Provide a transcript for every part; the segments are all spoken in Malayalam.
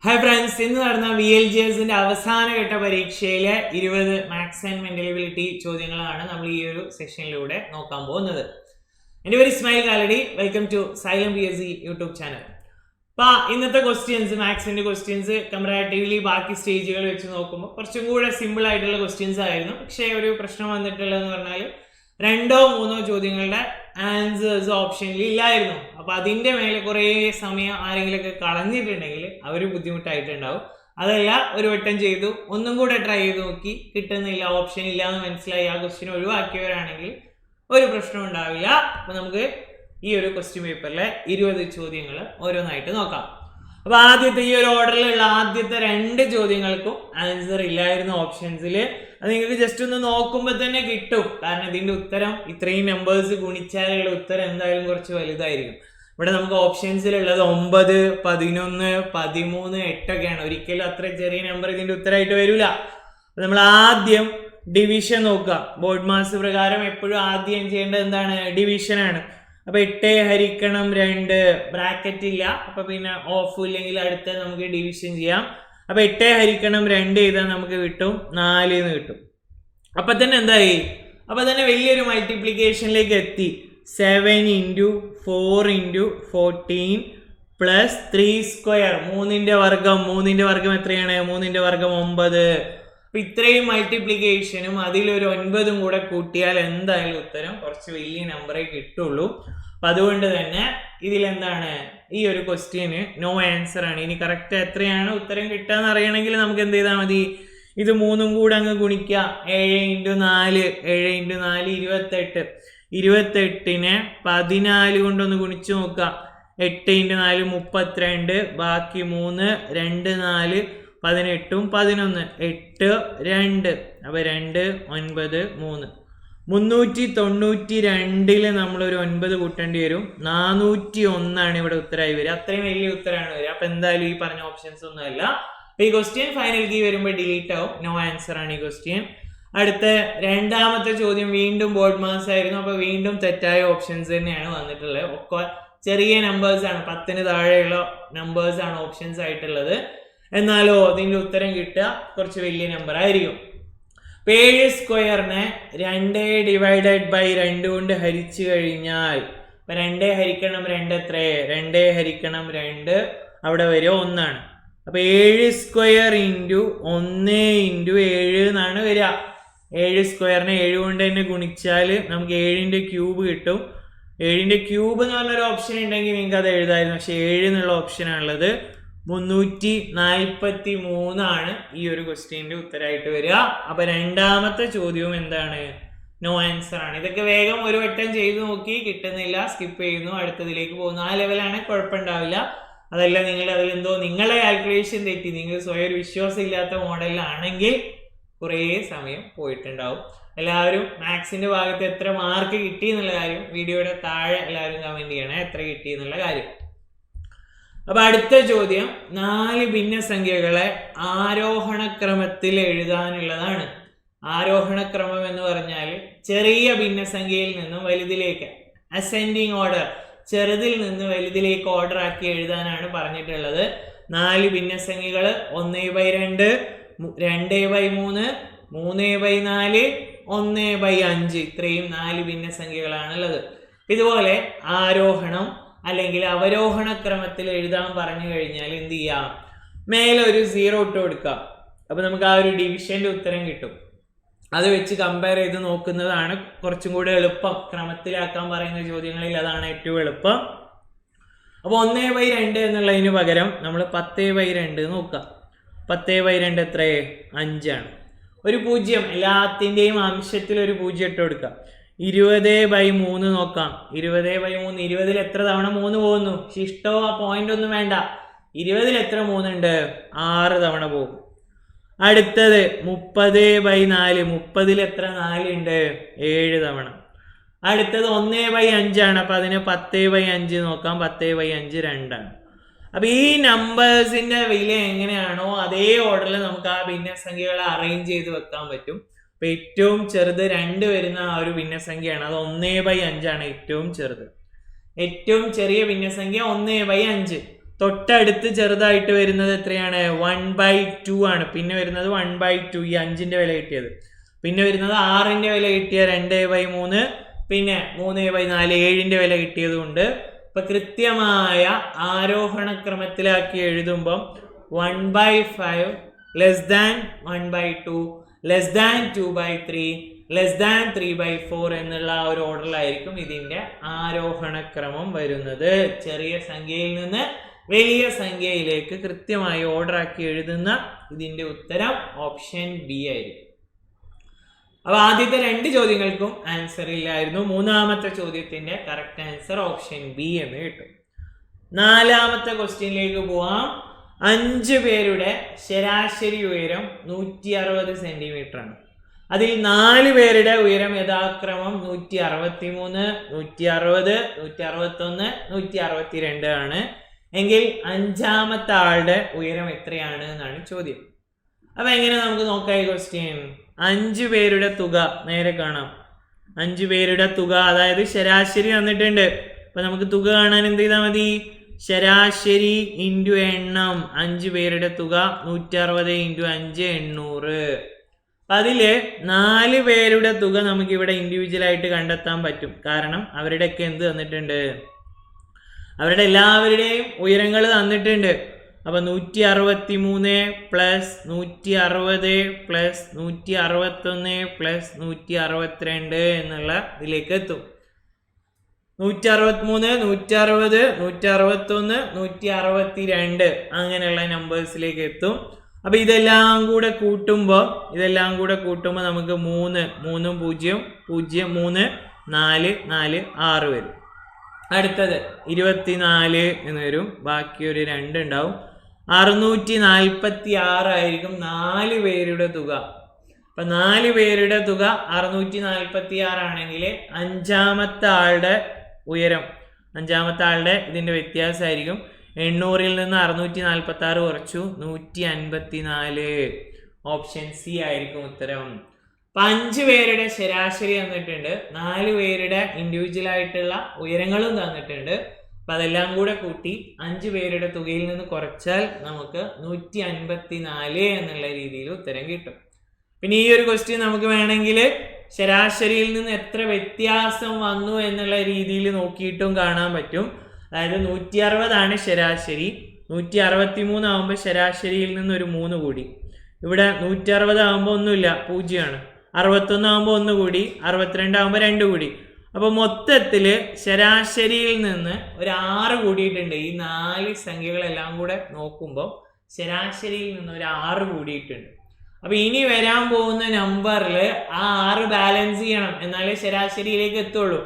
ഹായ് ഫ്രണ്ട്സ്, ഇന്ന് നടന്ന VLGSന്റെ അവസാനഘട്ട പരീക്ഷയിലെ 20 മാത്സ് ആൻഡ് മെന്റൽ എബിലിറ്റി ചോദ്യങ്ങളാണ് നമ്മൾ ഈ ഒരു സെഷനിലൂടെ നോക്കാൻ പോകുന്നത്. എൻ്റെ പേര് Ismail Kalady. Welcome to Xylem PSC YouTube channel. അപ്പൊ ഇന്നത്തെ ക്വസ്റ്റ്യൻസ്, മാത്സിന്റെ ക്വസ്റ്റ്യൻസ് കമ്പാരിറ്റീവ്ലി ബാക്കി സ്റ്റേജുകൾ വെച്ച് നോക്കുമ്പോൾ കുറച്ചും കൂടെ സിമ്പിൾ ആയിട്ടുള്ള ക്വസ്റ്റ്യൻസ് ആയിരുന്നു. പക്ഷേ ഒരു പ്രശ്നം വന്നിട്ടുള്ളതെന്ന് പറഞ്ഞാൽ 2 or 3 ചോദ്യങ്ങളുടെ ആൻസേഴ്സ് ഓപ്ഷനിൽ ഇല്ലായിരുന്നു. അപ്പൊ അതിന്റെ മേലെ കുറെ സമയം ആരെങ്കിലൊക്കെ കളഞ്ഞിട്ടുണ്ടെങ്കിൽ അവർ ബുദ്ധിമുട്ടായിട്ടുണ്ടാവും. അതല്ല, ഒരു വട്ടം ചെയ്തു ഒന്നും കൂടെ ട്രൈ ചെയ്ത് നോക്കി കിട്ടുന്നില്ല, ഓപ്ഷൻ ഇല്ല എന്ന് മനസ്സിലായി ആ ക്വസ്റ്റ്യൻ ഒഴിവാക്കിയവരാണെങ്കിൽ ഒരു പ്രശ്നം ഉണ്ടാവില്ല. അപ്പൊ നമുക്ക് ഈ ഒരു ക്വസ്റ്റ്യൻ പേപ്പറിലെ 20 ചോദ്യങ്ങൾ ഓരോന്നായിട്ട് നോക്കാം. അപ്പൊ ആദ്യത്തെ ഈ ഒരു ഓർഡറിലുള്ള ആദ്യത്തെ 2 ചോദ്യങ്ങൾക്കും ആൻസർ ഇല്ലായിരുന്നു ഓപ്ഷൻസിൽ. അത് നിങ്ങൾക്ക് ജസ്റ്റ് ഒന്ന് നോക്കുമ്പോൾ തന്നെ കിട്ടും. കാരണം ഇതിന്റെ ഉത്തരം ഇത്രയും നമ്പേഴ്സ് ഗുണിച്ചാലുള്ള ഉത്തരം എന്തായാലും കുറച്ച് വലുതായിരിക്കും. ഇവിടെ നമുക്ക് ഓപ്ഷൻസിലുള്ളത് 9, 11, 13, 8 ഒക്കെയാണ്. ഒരിക്കലും അത്ര ചെറിയ നമ്പർ ഇതിന്റെ ഉത്തരമായിട്ട് വരില്ല. നമ്മൾ ആദ്യം ഡിവിഷൻ നോക്കുക. ബോർഡ് മാസ് പ്രകാരം എപ്പോഴും ആദ്യം ചെയ്യേണ്ടത് എന്താണ്? ഡിവിഷൻ ആണ്. അപ്പൊ 8 ഹരിക്കണം 2 ബ്രാക്കറ്റ് ഇല്ല, അപ്പൊ പിന്നെ ഓഫ് ഇല്ലെങ്കിൽ അടുത്ത നമുക്ക് ഡിവിഷൻ ചെയ്യാം. അപ്പൊ 8 ഹരിക്കണം 2 ചെയ്താൽ നമുക്ക് കിട്ടും 4 എന്ന് കിട്ടും. അപ്പൊ തന്നെ എന്തായി? അപ്പൊ തന്നെ വലിയൊരു മൾട്ടിപ്ലിക്കേഷനിലേക്ക് എത്തി. 7 × 4 × 14 പ്ലസ് 3 സ്ക്വയർ. 3ന്റെ വർഗം എത്രയാണ്? 3ന്റെ വർഗം 9. അപ്പൊ ഇത്രയും മൾട്ടിപ്ലിക്കേഷനും അതിലൊരു 9 കൂടെ കൂട്ടിയാൽ എന്തായാലും ഉത്തരം കുറച്ച് വലിയ നമ്പറേ കിട്ടുള്ളൂ. അപ്പൊ അതുകൊണ്ട് തന്നെ ഇതിലെന്താണ്? ഈ ഒരു ക്വസ്റ്റ്യന് നോ ആൻസർ ആണ്. ഇനി കറക്റ്റ് എത്രയാണ് ഉത്തരം കിട്ടാന്ന് അറിയണമെങ്കിൽ നമുക്ക് എന്ത് ചെയ്താൽ മതി? ഇത് 3 കൂടെ അങ്ങ് ഗുണിക്കുക. 7 × 4 28. 28നെ 14 കൊണ്ടൊന്ന് ഗുണിച്ചു നോക്കുക. 8 × 4 32. ബാക്കി 3 2 4 18 11 8 2. അപ്പൊ 2 9 3. 392 നമ്മളൊരു 9 കൂട്ടേണ്ടി വരും. 401 ഇവിടെ ഉത്തരമായി വരിക. അത്രയും വലിയ ഉത്തരമാണ് വരിക. അപ്പൊ എന്തായാലും ഈ പറഞ്ഞ ഓപ്ഷൻസ് ഒന്നും അല്ല. ഈ ക്വസ്റ്റ്യൻ ഫൈനൽ കീ വരുമ്പോൾ ഡിലീറ്റ് ആവും. നോ ആൻസർ ആണ് ഈ ക്വസ്റ്റ്യൻ. അടുത്ത രണ്ടാമത്തെ ചോദ്യം വീണ്ടും ബോർഡ് മാസ് ആയിരുന്നു. അപ്പൊ വീണ്ടും തെറ്റായ ഓപ്ഷൻസ് തന്നെയാണ് വന്നിട്ടുള്ളത്. ഒക്കെ ചെറിയ നമ്പേഴ്സ് ആണ്, 10ന് താഴെയുള്ള നമ്പേഴ്സ് ആണ് ഓപ്ഷൻസ് ആയിട്ടുള്ളത്. എന്നാലോ അതിന്റെ ഉത്തരം കിട്ടുക കുറച്ച് വലിയ നമ്പർ ആയിരിക്കും. 7 സ്ക്വയറിനെ 2 / 2 കൊണ്ട് ഹരിച്ചു കഴിഞ്ഞാൽ 2 ഹരിക്കണം 2 എത്രയേ? 2 ഹരിക്കണം 2 അവിടെ വരിക 1 ആണ്. അപ്പൊ 7 സ്ക്വയർ × 1 × 7 എന്നാണ് വരിക. 7 സ്ക്വയറിനെ 7 കൊണ്ട് തന്നെ ഗുണിച്ചാൽ നമുക്ക് 7ന്റെ ക്യൂബ് കിട്ടും. 7ന്റെ ക്യൂബ് എന്ന് പറഞ്ഞൊരു ഓപ്ഷൻ ഉണ്ടെങ്കിൽ നിങ്ങൾക്ക് അത് എഴുതായിരുന്നു. പക്ഷെ 7 എന്നുള്ള ഓപ്ഷനാണുള്ളത്. 343 ആണ് ഈ ഒരു ക്വസ്റ്റ്യന്റെ ഉത്തരമായിട്ട് വരിക. അപ്പൊ രണ്ടാമത്തെ ചോദ്യവും എന്താണ്? നോ ആൻസർ ആണ്. ഇതൊക്കെ വേഗം ഒരു വട്ടം ചെയ്ത് നോക്കി, കിട്ടുന്നില്ല സ്കിപ്പ് ചെയ്യുന്നു, അടുത്തതിലേക്ക് പോകുന്നു. ആ ലെവലാണ് കുഴപ്പമുണ്ടാവില്ല. അതല്ല നിങ്ങൾ അതിലെന്തോ നിങ്ങളെ കാൽക്കുലേഷൻ തെറ്റി, നിങ്ങൾ സ്വയം വിശ്വാസം ഇല്ലാത്ത മോഡലിലാണെങ്കിൽ കുറേ സമയം പോയിട്ടുണ്ടാവും. എല്ലാവരും മാത്സിന്റെ ഭാഗത്ത് എത്ര മാർക്ക് കിട്ടി എന്നുള്ള കാര്യം വീഡിയോയുടെ താഴെ എല്ലാവരും കമന്റ് ചെയ്യണേ, എത്ര കിട്ടി എന്നുള്ള കാര്യം. അപ്പൊ അടുത്ത ചോദ്യം 4 ഭിന്നസംഖ്യകളെ ആരോഹണക്രമത്തിൽ എഴുതാനുള്ളതാണ്. ആരോഹണക്രമം എന്ന് പറഞ്ഞാൽ ചെറിയ ഭിന്നസംഖ്യയിൽ നിന്നും വലുതിലേക്ക്, അസെൻഡിങ് ഓർഡർ, ചെറുതിൽ നിന്ന് വലുതിലേക്ക് ഓർഡർ ആക്കി എഴുതാനാണ് പറഞ്ഞിട്ടുള്ളത്. 4 ഭിന്നസംഖ്യകൾ 1/2, 2/3, 3/4, 1/5. ഇത്രയും 4 ഭിന്നസംഖ്യകളാണുള്ളത്. ഇതുപോലെ ആരോഹണം അല്ലെങ്കിൽ അവരോഹണ ക്രമത്തിൽ എഴുതാൻ പറഞ്ഞു കഴിഞ്ഞാൽ എന്ത് ചെയ്യാം? മേലെ ഒരു 0 ഇട്ട് കൊടുക്കാം. അപ്പൊ നമുക്ക് ആ ഒരു ഡിവിഷന്റെ ഉത്തരം കിട്ടും. അത് വെച്ച് കമ്പയർ ചെയ്ത് നോക്കുന്നതാണ് കുറച്ചും കൂടെ എളുപ്പം. ക്രമത്തിലാക്കാൻ പറയുന്ന ചോദ്യങ്ങളിൽ അതാണ് ഏറ്റവും എളുപ്പം. അപ്പൊ 1/2 എന്നുള്ളതിന് പകരം നമ്മൾ 10/2 നോക്കാം. 10/2 എത്രയേ? 5 ആണ്. ഒരു 0, എല്ലാത്തിന്റെയും അംശത്തിൽ ഒരു 0 ഇട്ട് കൊടുക്കാം. 20/3 നോക്കാം. 20/3, 20ൽ എത്ര തവണ 3 പോകുന്നു? ശിഷ്ടോ ആ പോയിന്റ് ഒന്നും വേണ്ട. 20ൽ എത്ര 3 ഉണ്ട്? 6 തവണ പോകും. അടുത്തത് 30/4, 30ൽ എത്ര 4 ഉണ്ട്? 7 തവണ. അടുത്തത് 1/5 ആണ്. അപ്പൊ അതിന് 10/5 നോക്കാം. 10/5 2 ആണ്. അപ്പൊ ഈ നമ്പേഴ്സിന്റെ വില എങ്ങനെയാണോ അതേ ഓർഡറിൽ നമുക്ക് ആ ഭിന്നസംഖ്യകളെ അറേഞ്ച് ചെയ്ത് വെക്കാൻ പറ്റും. അപ്പൊ ഏറ്റവും ചെറുത് 2 വരുന്ന ആ ഒരു ഭിന്നസംഖ്യയാണ്. അത് 1/5 ആണ് ഏറ്റവും ചെറുത്. ഏറ്റവും ചെറിയ ഭിന്നസംഖ്യ 1/5. തൊട്ടടുത്ത് ചെറുതായിട്ട് വരുന്നത് എത്രയാണ്? 1/2 ആണ്. പിന്നെ വരുന്നത് 1/2, ഈ 5ന്റെ വില കിട്ടിയത്. പിന്നെ വരുന്നത് 6ന്റെ വില കിട്ടിയ 2/3, പിന്നെ 3/4, 7ന്റെ വില കിട്ടിയതുകൊണ്ട് ഇപ്പൊ കൃത്യമായ ആരോഹണക്രമത്തിലാക്കി എഴുതുമ്പം 1/5 less than 1/2 less than 2/3 less than 3/4 എന്നുള്ള ആ ഒരു ഓർഡറിലായിരിക്കും ഇതിന്റെ ആരോഹണക്രമം വരുന്നത്. ചെറിയ സംഖ്യയിൽ നിന്ന് വലിയ സംഖ്യയിലേക്ക് കൃത്യമായി ഓർഡർ ആക്കി എഴുതുന്ന ഇതിന്റെ ഉത്തരം ഓപ്ഷൻ ബി ആയിരിക്കും. അപ്പൊ ആദ്യത്തെ 2 ചോദ്യങ്ങൾക്കും ആൻസർ ഇല്ലായിരുന്നു. മൂന്നാമത്തെ ചോദ്യത്തിന്റെ കറക്റ്റ് ആൻസർ ഓപ്ഷൻ ബി എന്ന് കിട്ടും. 4ാമത്തെ ക്വസ്റ്റ്യനിലേക്ക് പോവാം. 5 പേരുടെ ശരാശരി ഉയരം 160 സെന്റിമീറ്റർ ആണ്. അതിൽ 4 പേരുടെ ഉയരം യഥാക്രമം 163, 160, 161, 162 ആണ്. എങ്കിൽ 5ാമത്തെ ആളുടെ ഉയരം എത്രയാണ് എന്നാണ് ചോദ്യം. അപ്പൊ എങ്ങനെ നമുക്ക് നോക്കാം ഈ ക്വസ്റ്റ്യൻ? 5 പേരുടെ തുക നേരെ കാണാം. 5 പേരുടെ തുക, അതായത് ശരാശരി വന്നിട്ടുണ്ട്. അപ്പൊ നമുക്ക് തുക കാണാൻ എന്ത് ചെയ്താൽ മതി? ശരാശരി ഇൻറ്റു എണ്ണം. 5 പേരുടെ തുക 160 × 5 800. അതില് 4 പേരുടെ തുക നമുക്ക് ഇവിടെ ഇൻഡിവിജ്വൽ ആയിട്ട് കണ്ടെത്താൻ പറ്റും. കാരണം അവരുടെയൊക്കെ എന്ത് തന്നിട്ടുണ്ട്? അവരുടെ എല്ലാവരുടെയും ഉയരങ്ങൾ തന്നിട്ടുണ്ട്. അപ്പൊ 163 പ്ലസ് 160 പ്ലസ് 161 പ്ലസ് 162 എന്നുള്ള ഇതിലേക്ക് എത്തും. 163, 160, 161, 162 അങ്ങനെയുള്ള നമ്പേഴ്സിലേക്ക് എത്തും. അപ്പൊ ഇതെല്ലാം കൂടെ കൂട്ടുമ്പോൾ നമുക്ക് 3, 3, 0, 0, 3, 4, 4, 6 വരും. അടുത്തത് 24 എന്ന് വരും. ബാക്കി ഒരു 2 ഉണ്ടാവും. 646 ആയിരിക്കും 4 പേരുടെ തുക. അപ്പൊ 4 പേരുടെ തുക 646 ആണെങ്കിൽ 5ാമത്തെ ആളുടെ ഉയരം, 5ാമത്തെ ആളുടെ ഇതിന്റെ വ്യത്യാസമായിരിക്കും 800ൽ നിന്ന് 646 കുറച്ചു 154. ഓപ്ഷൻ സി ആയിരിക്കും ഉത്തരം. 5 പേരുടെ ശരാശരി തന്നിട്ടുണ്ട്, 4 പേരുടെ ഇൻഡിവിജ്വൽ ആയിട്ടുള്ള ഉയരങ്ങളും തന്നിട്ടുണ്ട്. അപ്പൊ അതെല്ലാം കൂടെ കൂട്ടി 5 പേരുടെ തുകയിൽ നിന്ന് കുറച്ചാൽ നമുക്ക് 154 എന്നുള്ള രീതിയിൽ ഉത്തരം കിട്ടും. പിന്നെ ഈ ഒരു ക്വസ്റ്റ്യൻ നമുക്ക് വേണമെങ്കിൽ ശരാശരിയിൽ നിന്ന് എത്ര വ്യത്യാസം വന്നു എന്നുള്ള രീതിയിൽ നോക്കിയിട്ടും കാണാൻ പറ്റും. അതായത് 160 ആണ് ശരാശരി. 163 ആകുമ്പോൾ ശരാശരിയിൽ നിന്ന് ഒരു 3 കൂടി. ഇവിടെ 160 ആകുമ്പോൾ ഒന്നുമില്ല, 0 ആണ്. 61 ആകുമ്പോൾ 1 കൂടി, 62 ആകുമ്പോൾ 2 കൂടി. അപ്പൊ മൊത്തത്തില് ശരാശരിയിൽ നിന്ന് ഒരു 6 കൂടിയിട്ടുണ്ട്. ഈ 4 സംഖ്യകളെല്ലാം കൂടെ നോക്കുമ്പോൾ ശരാശരിയിൽ നിന്ന് ഒരു 6 കൂടിയിട്ടുണ്ട്. അപ്പൊ ഇനി വരാൻ പോകുന്ന നമ്പറിൽ ആ 6 ബാലൻസ് ചെയ്യണം, എന്നാലേ ശരാശരിയിലേക്ക് എത്തുള്ളൂ.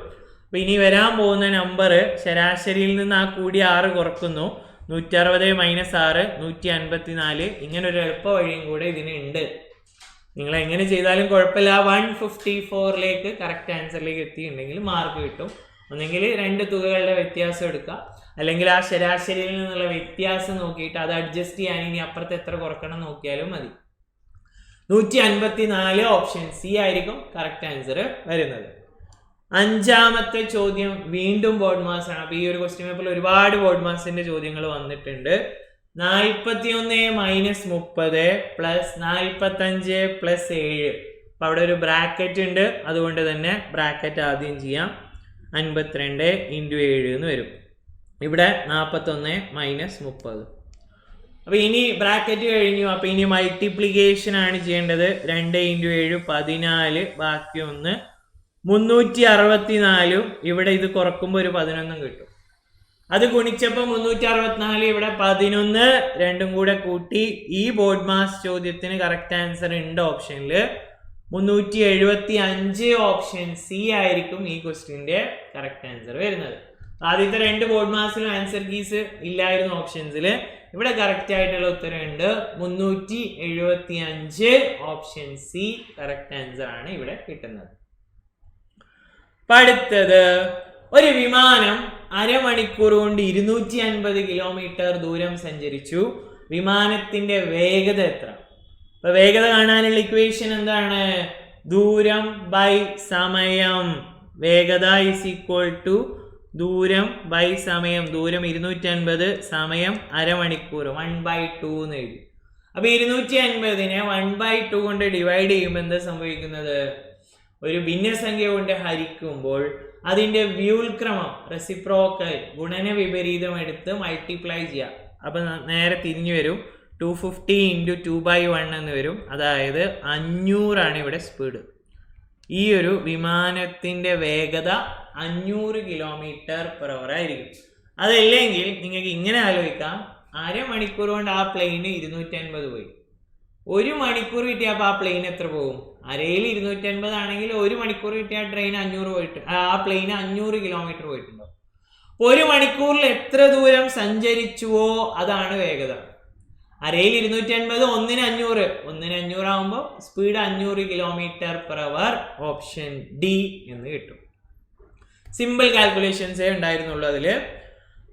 അപ്പൊ ഇനി വരാൻ പോകുന്ന നമ്പർ ശരാശരിയിൽ നിന്ന് ആ കൂടി 6 കുറക്കുന്നു. 160 - 6 154. ഇങ്ങനെ ഒരു എളുപ്പ വഴിയും കൂടെ ഇതിനുണ്ട്. നിങ്ങൾ എങ്ങനെ ചെയ്താലും കുഴപ്പമില്ല. 154ലേക്ക് കറക്റ്റ് ആൻസറിലേക്ക് എത്തിയിട്ടുണ്ടെങ്കിൽ മാർക്ക് കിട്ടും. ഒന്നെങ്കിൽ 2 തുകകളുടെ വ്യത്യാസം എടുക്കുക, അല്ലെങ്കിൽ ആ ശരാശരിയിൽ നിന്നുള്ള വ്യത്യാസം നോക്കിയിട്ട് അത് അഡ്ജസ്റ്റ് ചെയ്യാൻ ഇനി അപ്പുറത്ത് എത്ര കുറക്കണം നോക്കിയാലും മതി. 154 ഓപ്ഷൻ സി ആയിരിക്കും കറക്റ്റ് ആൻസർ വരുന്നത്. 5ാമത്തെ ചോദ്യം വീണ്ടും ബോർഡ് മാസ് ആണ്. അപ്പൊ ഈ ഒരു ക്വസ്റ്റ്യൻ പേപ്പറിൽ ഒരുപാട് ബോർഡ് മാസിന്റെ ചോദ്യങ്ങൾ വന്നിട്ടുണ്ട്. 41 - 30 പ്ലസ് 45 പ്ലസ് 7. അപ്പൊ അവിടെ ഒരു ബ്രാക്കറ്റ് ഉണ്ട്, അതുകൊണ്ട് തന്നെ ബ്രാക്കറ്റ് ആദ്യം ചെയ്യാം. 52 × 7 എന്ന് വരും. ഇവിടെ 41 - 30. അപ്പൊ ഇനി ബ്രാക്കറ്റ് കഴിഞ്ഞു. അപ്പൊ ഇനി മൾട്ടിപ്ലിക്കേഷൻ ആണ് ചെയ്യേണ്ടത്. 2 × 7 14, ബാക്കി 1 364. ഇവിടെ ഇത് കുറക്കുമ്പോൾ ഒരു 11 കിട്ടും. അത് ഗുണിച്ചപ്പോൾ 364, ഇവിടെ 11, രണ്ടും കൂടെ കൂട്ടി ഈ ബോർഡ് മാസ് ചോദ്യത്തിന് കറക്റ്റ് ആൻസർ ഉണ്ട് ഓപ്ഷനിൽ 375. ഓപ്ഷൻ സി ആയിരിക്കും ഈ ക്വസ്റ്റ്യന്റെ കറക്റ്റ് ആൻസർ വരുന്നത്. ആദ്യത്തെ 2 ബോർഡ് മാസിലും ആൻസർ കീസ് ഇല്ലായിരുന്നു ഓപ്ഷൻസിൽ. ഇവിടെ കറക്റ്റ് ആയിട്ടുള്ള ഉത്തരം ഉണ്ട് 375. ഓപ്ഷൻ സി കറക്റ്റ് ആൻസർ ആണ് ഇവിടെ കിട്ടുന്നത്. അടുത്തത്, ഒരു വിമാനം അരമണിക്കൂർ കൊണ്ട് 250 കിലോമീറ്റർ ദൂരം സഞ്ചരിച്ചു. വിമാനത്തിന്റെ വേഗത എത്ര? അപ്പൊ വേഗത കാണാനുള്ള ഇക്വേഷൻ എന്താണ്? ദൂരം ബൈ സമയം. വേഗത ഈസ് ഈക്വൽ ടു ദൂരം ബൈ സമയം. ദൂരം 250, സമയം അരമണിക്കൂർ. 1/2 എന്ന് എഴുതി. അപ്പൊ 250-നെ 1/2 കൊണ്ട് ഡിവൈഡ് ചെയ്യുമ്പോൾ എന്താ സംഭവിക്കുന്നത്? ഒരു ഭിന്നസംഖ്യ കൊണ്ട് ഹരിക്കുമ്പോൾ അതിന്റെ വ്യൂൽക്രമം റെസിപ്രോക്കൽ ഗുണന വിപരീതം എടുത്ത് മൾട്ടിപ്ലൈ ചെയ്യാം. അപ്പൊ നേരെ തിരിഞ്ഞു വരും. 250 × 2/1 എന്ന് വരും. അതായത് 500 ഇവിടെ സ്പീഡ്. ഈ ഒരു വിമാനത്തിന്റെ വേഗത 500 km/h ആയിരിക്കും. അതല്ലെങ്കിൽ നിങ്ങൾക്ക് ഇങ്ങനെ ആലോചിക്കാം, അരമണിക്കൂർ കൊണ്ട് ആ പ്ലെയിന് 250 പോയി. 1 മണിക്കൂർ കിട്ടിയപ്പോൾ ആ പ്ലെയിൻ എത്ര പോകും? അരയിൽ 250 ആണെങ്കിൽ 1 മണിക്കൂർ കിട്ടിയ ട്രെയിൻ 500 പോയിട്ട് ആ പ്ലെയിന് 500 km പോയിട്ടുണ്ടാവും. 1 മണിക്കൂറിൽ എത്ര ദൂരം സഞ്ചരിച്ചുവോ അതാണ് വേഗത. അരയിൽ 250, 1-ന് 500. 1-ന് 500 ആകുമ്പോൾ സ്പീഡ് 500 km/h. ഓപ്ഷൻ ഡി എന്ന് കിട്ടും. സിമ്പിൾ കാൽക്കുലേഷൻസേ ഉണ്ടായിരുന്നുള്ളൂ അതിൽ.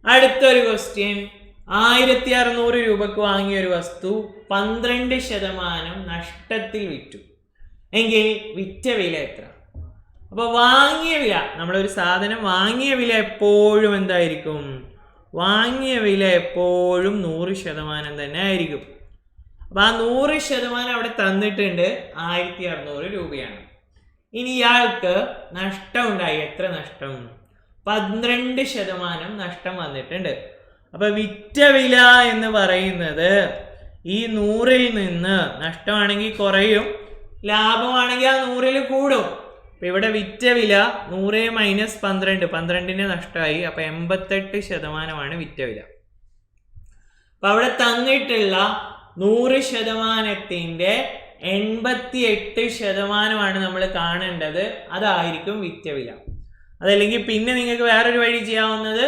അടുത്തൊരു ക്വസ്റ്റ്യൻ. 1600 രൂപക്ക് വാങ്ങിയ ഒരു വസ്തു 12% നഷ്ടത്തിൽ വിറ്റു എങ്കിൽ വിറ്റ വില എത്ര? അപ്പൊ വാങ്ങിയ വില, നമ്മളൊരു സാധനം വാങ്ങിയ വില എപ്പോഴും എന്തായിരിക്കും? വാങ്ങിയ വില എപ്പോഴും 100% തന്നെ ആയിരിക്കും. അപ്പൊ ആ 100% അവിടെ തന്നിട്ടുണ്ട്, 1600 രൂപയാണ്. ഇനി ഇയാൾക്ക് നഷ്ടം ഉണ്ടായി. എത്ര നഷ്ടം? 12% നഷ്ടം വന്നിട്ടുണ്ട്. അപ്പൊ വിറ്റ വില എന്ന് പറയുന്നത് ഈ 100-ൽ നിന്ന് നഷ്ടമാണെങ്കിൽ കുറയും, ലാഭമാണെങ്കിൽ ആ 100-ൽ കൂടും. അപ്പൊ ഇവിടെ വിറ്റ വില 100 - 12, 12-ന് നഷ്ടമായി. അപ്പൊ 88% വിറ്റ വില. അപ്പൊ അവിടെ തന്നിട്ടുള്ള 100%-ന്റെ 88% നമ്മൾ കാണേണ്ടത്. അതായിരിക്കും വിറ്റ വില. അതല്ലെങ്കിൽ പിന്നെ നിങ്ങൾക്ക് വേറൊരു വഴി ചെയ്യാവുന്നത്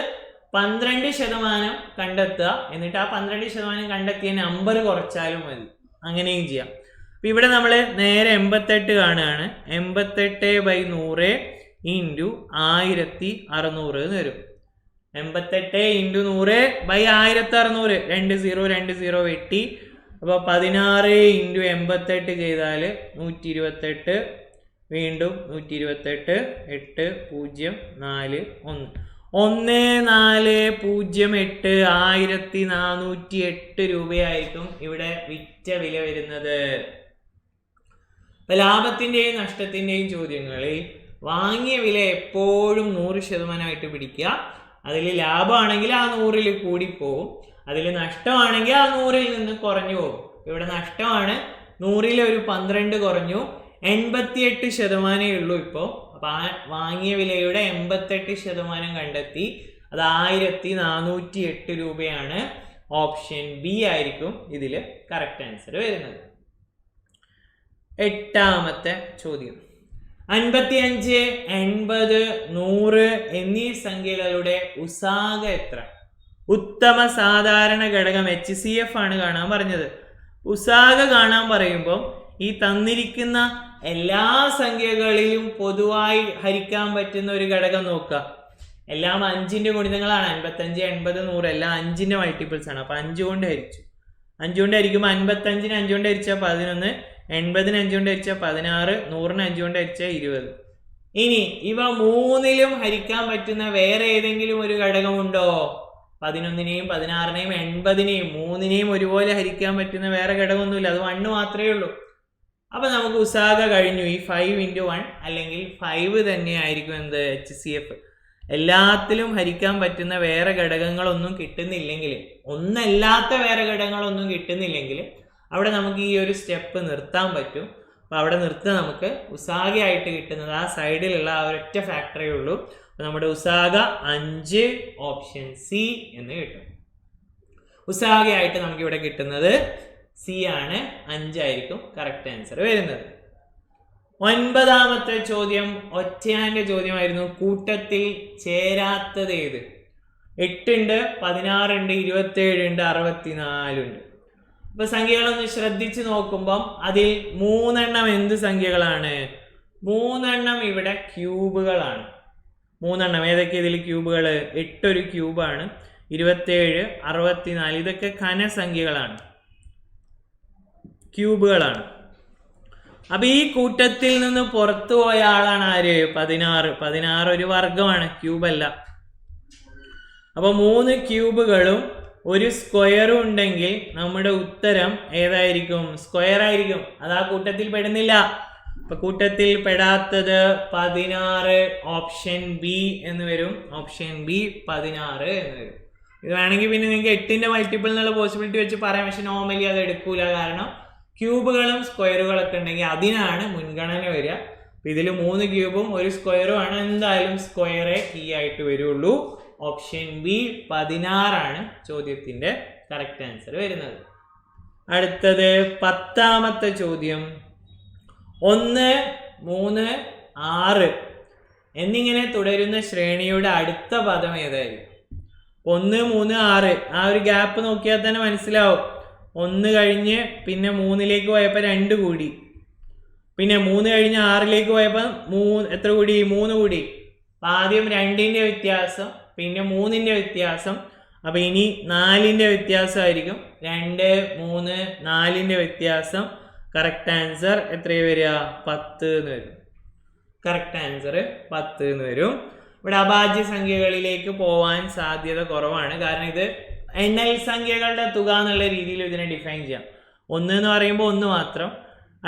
12% കണ്ടെത്തുക, എന്നിട്ട് ആ 12% കണ്ടെത്തിയ നമ്പർ കുറച്ചാലും മതി. അങ്ങനെയും ചെയ്യാം. അപ്പൊ ഇവിടെ നമ്മൾ നേരെ 88 കാണുകയാണ്. 88/100 × 1600 എന്ന് വരും. 88 × 100/1600. 2 0 വെട്ടി. അപ്പൊ 16 × 88 ചെയ്താൽ 128. വീണ്ടും 128. 8 0 4 1 1408 1408 രൂപയായിരിക്കും ഇവിടെ വിറ്റ വില വരുന്നത്. ലാഭത്തിന്റെയും നഷ്ടത്തിന്റെയും ചോദ്യങ്ങളിൽ വാങ്ങിയ വില എപ്പോഴും 100% പിടിക്കുക. അതിൽ ലാഭമാണെങ്കിൽ ആ 100-ൽ കൂടിപ്പോവും, അതിൽ നഷ്ടമാണെങ്കിൽ ആ 100-ൽ നിന്ന് കുറഞ്ഞു പോകും. ഇവിടെ നഷ്ടമാണ്, 100-ൽ ഒരു 12 കുറഞ്ഞു, 88% ഉള്ളൂ ഇപ്പോൾ. അപ്പൊ ആ വാങ്ങിയ വിലയുടെ 88% കണ്ടെത്തി. അത് 1408 രൂപയാണ്. ഓപ്ഷൻ ബി ആയിരിക്കും ഇതിൽ കറക്റ്റ് ആൻസർ വരുന്നത്. 8ാമത്തെ ചോദ്യം. 55, 80, 100 എന്നീ സംഖ്യകളുടെ ഉസാഗ എത്ര? ഉത്തമ സാധാരണ ഘടകം HCF ആണ് കാണാൻ പറഞ്ഞത്. ഉസാഗ കാണാൻ പറയുമ്പോൾ ഈ തന്നിരിക്കുന്ന എല്ലാ സംഖ്യകളിലും പൊതുവായി ഹരിക്കാൻ പറ്റുന്ന ഒരു ഘടകം നോക്കുക. എല്ലാം 5-ന്റെ ഗുണിതങ്ങളാണ്. 55, 80, 100 എല്ലാം 5-ന്റെ മൾട്ടിപ്പിൾസ് ആണ്. അപ്പൊ 5 കൊണ്ട് ഹരിച്ചു. 5 കൊണ്ട് ഹരിക്കുമ്പോൾ 55-ന് 5 കൊണ്ട് ഹരിച്ചാൽ 11, 80-ന് 5 കൊണ്ട് ഹരിച്ചാൽ 16, 100-ന് 5 കൊണ്ട് ഹരിച്ചാൽ 20. ഇനി ഇവ 3-ലും ഹരിക്കാൻ പറ്റുന്ന വേറെ ഏതെങ്കിലും ഒരു ഘടകമുണ്ടോ? 11-നെയും 16-നെയും 80-നെയും 3-നെയും ഒരുപോലെ ഹരിക്കാൻ പറ്റുന്ന വേറെ ഘടകമൊന്നുമില്ല. അത് 1 മാത്രമേ ഉള്ളൂ. അപ്പൊ നമുക്ക് ഉസാഗ കഴിഞ്ഞു. ഈ 5 × 1 അല്ലെങ്കിൽ 5 തന്നെയായിരിക്കും എന്ത്? HCF. എല്ലാത്തിലും ഹരിക്കാൻ പറ്റുന്ന വേറെ ഘടകങ്ങളൊന്നും കിട്ടുന്നില്ലെങ്കിൽ, ഒന്നല്ലാത്ത വേറെ ഘടകങ്ങളൊന്നും കിട്ടുന്നില്ലെങ്കിൽ അവിടെ നമുക്ക് ഈ ഒരു സ്റ്റെപ്പ് നിർത്താൻ പറ്റും. അപ്പൊ അവിടെ നിർത്താൻ നമുക്ക് ഉസാഗയായിട്ട് കിട്ടുന്നത് ആ സൈഡിലുള്ള ആ ഒരൊറ്റ ഫാക്ടറേ ഉള്ളൂ. അപ്പൊ നമ്മുടെ ഉസാഗ 5, ഓപ്ഷൻ സി എന്ന് കിട്ടും. ഉസാഗയായിട്ട് നമുക്ക് ഇവിടെ കിട്ടുന്നത് സി ആണ്. 5 ആയിരിക്കും കറക്റ്റ് ആൻസർ വരുന്നത്. 9ാമത്തെ ചോദ്യം ഒറ്റയാന്റെ ചോദ്യമായിരുന്നു. കൂട്ടത്തിൽ ചേരാത്തത് ഏത്? 8 ഉണ്ട്, 16 ഉണ്ട്, 27 ഉണ്ട്, 64 ഉണ്ട്. അപ്പൊ സംഖ്യകളൊന്ന് ശ്രദ്ധിച്ച് നോക്കുമ്പം അതിൽ 3 എണ്ണം എന്ത് സംഖ്യകളാണ്? 3 എണ്ണം ഇവിടെ ക്യൂബുകളാണ്. 3 എണ്ണം ഏതൊക്കെ ഇതിൽ ക്യൂബുകൾ? 8 ഒരു ക്യൂബാണ്, 27, 64 ഇതൊക്കെ ഘനസംഖ്യകളാണ്, ക്യൂബുകളാണ്. അപ്പൊ ഈ കൂട്ടത്തിൽ നിന്ന് പുറത്തു പോയ ആളാണ് ആര്? 16. 16 ഒരു വർഗമാണ്, ക്യൂബല്ല. അപ്പോൾ 3 ക്യൂബുകളും ഒരു സ്ക്വയറും ഉണ്ടെങ്കിൽ നമ്മുടെ ഉത്തരം ഏതായിരിക്കും? സ്ക്വയർ ആയിരിക്കും. അത് ആ കൂട്ടത്തിൽ പെടുന്നില്ല. അപ്പൊ കൂട്ടത്തിൽ പെടാത്തത് 16 ഓപ്ഷൻ ബി എന്ന് വരും. ഓപ്ഷൻ ബി 16 എന്ന് വരും. ഇത് വേണമെങ്കിൽ പിന്നെ നിങ്ങൾക്ക് 8ന്റെ മൾട്ടിപ്പിൾ എന്നുള്ള പോസിബിലിറ്റി വെച്ച് പറയാം. പക്ഷെ നോർമലി അത് എടുക്കൂല. കാരണം ക്യൂബുകളും സ്ക്വയറുകളൊക്കെ ഉണ്ടെങ്കിൽ അതിനാണ് മുൻഗണന വരിക. ഇതിൽ 3 ക്യൂബും ഒരു സ്ക്വയറും ആണ്. എന്തായാലും സ്ക്വയറേ കീ ആയിട്ട് വരുള്ളൂ. ഓപ്ഷൻ ബി 16 ആണ് ചോദ്യത്തിന്റെ കറക്റ്റ് ആൻസർ വരുന്നത്. അടുത്തത് 10ാമത്തെ ചോദ്യം. 1, 3, 6 എന്നിങ്ങനെ തുടരുന്ന ശ്രേണിയുടെ അടുത്ത പദം ഏതായിരിക്കും? 1, 3, 6 ആ ഒരു ഗ്യാപ്പ് നോക്കിയാൽ തന്നെ മനസ്സിലാവും. 1 കഴിഞ്ഞ് പിന്നെ 3ലേക്ക് പോയപ്പോൾ 2 കൂടി, പിന്നെ 3 കഴിഞ്ഞ് 6ലേക്ക് പോയപ്പോൾ എത്ര കൂടി? 3 കൂടി. ആദ്യം 2ന്റെ വ്യത്യാസം, പിന്നെ 3ന്റെ വ്യത്യാസം. അപ്പൊ ഇനി 4ന്റെ വ്യത്യാസമായിരിക്കും. 2, 3, 4ന്റെ വ്യത്യാസം. കറക്റ്റ് ആൻസർ എത്രയാണ് വരിക? 10 എന്ന് വരും. കറക്റ്റ് ആൻസർ 10 എന്ന് വരും. ഇവിടെ അഭാജ്യ സംഖ്യകളിലേക്ക് പോവാൻ സാധ്യത കുറവാണ്. കാരണം ഇത് എണ്ണൽ സംഖ്യകളുടെ തുക എന്നുള്ള രീതിയിൽ ഇതിനെ ഡിഫൈൻ ചെയ്യാം. 1 എന്ന് പറയുമ്പോൾ 1 മാത്രം.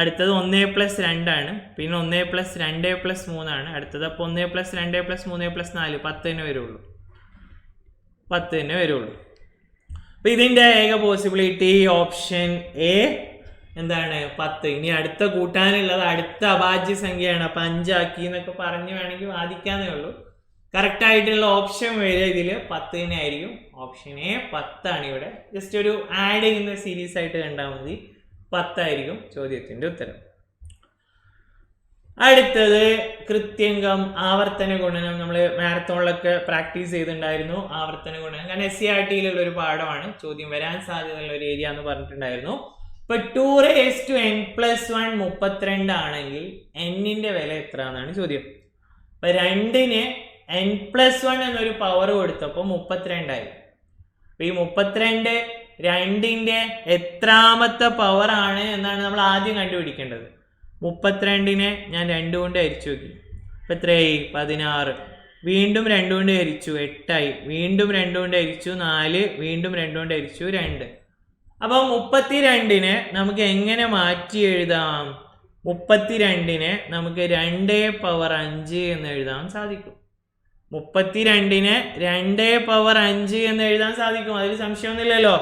അടുത്തത് 1+2 ആണ്. പിന്നെ 1+2+3 ആണ് അടുത്തത്. അപ്പോൾ 1+2+3+4 10 തന്നെ വരുള്ളൂ. 10 തന്നെ വരുള്ളൂ. അപ്പൊ ഇതിന്റെ ഏക പോസിബിലിറ്റി ഓപ്ഷൻ എ എന്താണ്? 10. ഇനി അടുത്ത കൂട്ടാനുള്ളത് അടുത്ത അഭാജ്യ സംഖ്യയാണ്. അപ്പൊ 5 ആക്കി എന്നൊക്കെ പറഞ്ഞ് വേണമെങ്കിൽ വാദിക്കാന്നേ ഉള്ളൂ. കറക്റ്റ് ആയിട്ടുള്ള ഓപ്ഷൻ വരെ ഇതിൽ 10 തന്നെ ആയിരിക്കും. ഓപ്ഷൻ എ 10 ആണ്. ഇവിടെ ജസ്റ്റ് ഒരു ആഡ് ചെയ്യുന്ന സീരീസ് ആയിട്ട് കണ്ടാൽ മതി. 10 ആയിരിക്കും ചോദ്യത്തിന്റെ ഉത്തരം. അടുത്തത് കൃത്യംഗം, ആവർത്തന ഗുണനം. നമ്മൾ മാരത്തോണിലൊക്കെ പ്രാക്ടീസ് ചെയ്തിട്ടുണ്ടായിരുന്നു ആവർത്തന ഗുണനം. കാരണം SCRTയിലുള്ള ഒരു പാഠമാണ്. ചോദ്യം വരാൻ സാധ്യതയുള്ള ഒരു ഏരിയ എന്ന് പറഞ്ഞിട്ടുണ്ടായിരുന്നു. ഇപ്പൊ 2n+1 32 ആണെങ്കിൽ n-ന്റെ വില എത്ര എന്നാണ് ചോദ്യം. ഇപ്പൊ 2ന് n+1 എന്നൊരു പവർ കൊടുത്തപ്പോൾ 32 ആയി. അപ്പൊ ഈ 32 2ന്റെ എത്രാമത്തെ പവർ ആണ് എന്നാണ് നമ്മൾ ആദ്യം കണ്ടുപിടിക്കേണ്ടത്. 32നെ ഞാൻ 2 കൊണ്ട് ഹരിച്ചു നോക്കി. ഇപ്പൊ എത്രയായി? 16. വീണ്ടും 2 കൊണ്ട് ഹരിച്ചു 8 ആയി. വീണ്ടും 2 കൊണ്ട് ഹരിച്ചു 4. വീണ്ടും 2 കൊണ്ട് ഹരിച്ചു 2. അപ്പൊ 32നെ നമുക്ക് എങ്ങനെ മാറ്റി എഴുതാം? 32നെ നമുക്ക് 2⁵ എന്ന് എഴുതാൻ സാധിക്കും. 32നെ 2⁵ എന്ന് എഴുതാൻ സാധിക്കും. അതിൽ സംശയമൊന്നുമില്ലല്ലോ.